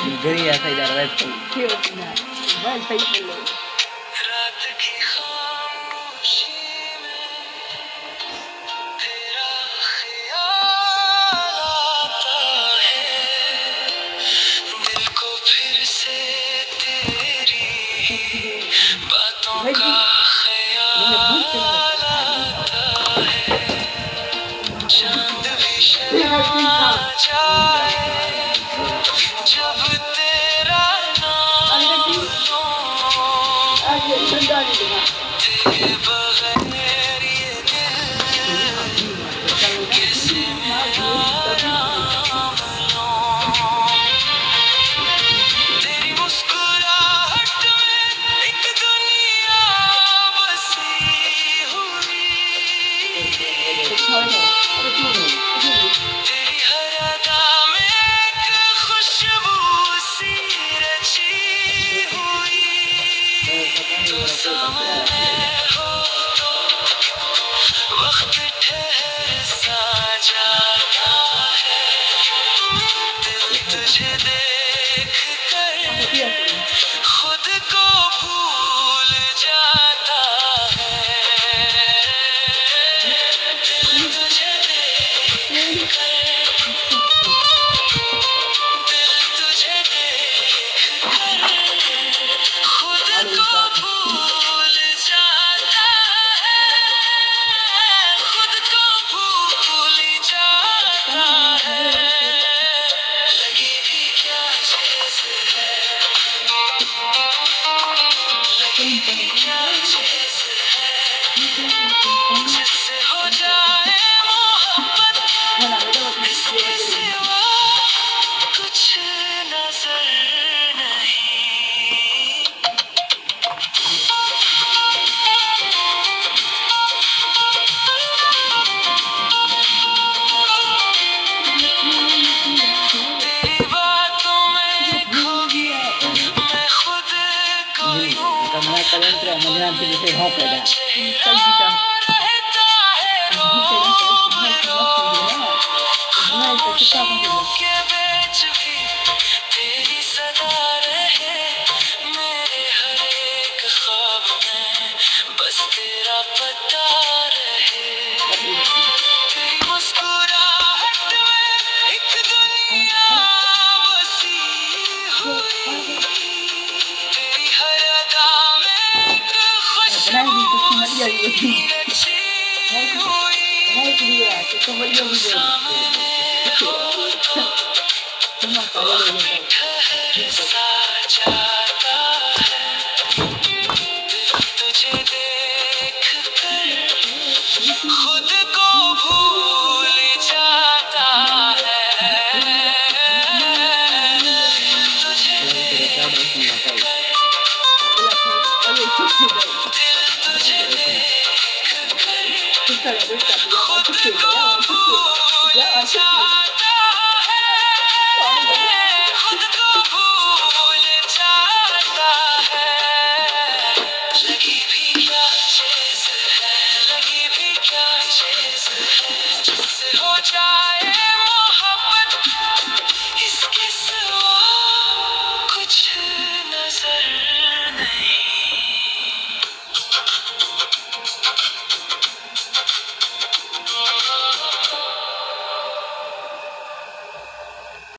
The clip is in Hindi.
घरी ऐसा ही जा रहा है तो बस सही बोल रहे हो। रात की खामोशी में तेरा ख्याल आता है, दिल को फिर से तेरी बातों का ख्याल आता है। चांद भी शर्मा जाए जब तेरा नाम लूं, तेरे बगैर ये दिल कैसे मैं आराम लूं। तेरी मुस्कुराहट में एक दुनिया बसी हुई, तेरी हर अदा में एक खुशबू सी रची हुई। तो सामने हो तो वक्त ठहर सा जाता है, दिल तुझे देख कर खुद को भूल जाता है, दिल तुझे देख कर, दिल तुझे देख कर खुद को भूल जाता है, खुद को भूल जाता है। लगी भी क्या चीज़ है, लगी भी क्या चीज़ है, जिससे हो जाए मोहब्बत, इसके सिवा कुछ नजर नहीं। तेरी बातों में खोगी मैं खुद को यूं, कमरा कलंत्र मजना के जैसे भाव पैदा चेहरा रहता है रोब-रोब, खामोशियों के बीच भी तेरी सदा रहे, मेरे हर एक ख्वाब में बस तेरा पता रहे। तेरी मुस्कुराहट में एक दुनिया बसी हुई, तेरी हर अदा में एक खुशबू सी रची हुई। सामने हो तो वक्त ठहर सा जाता है, दिल तुझे देख कर खुद को भूल जाता है, तुझे देख कर, दिल तुझे देख कर खुद को भूल जाता है, खुद को भूल जाता है। लगी भी क्या चीज़ है, लगी भी क्या चीज़ है, जिससे हो जाए मोहब्बत, इसके सिवा कुछ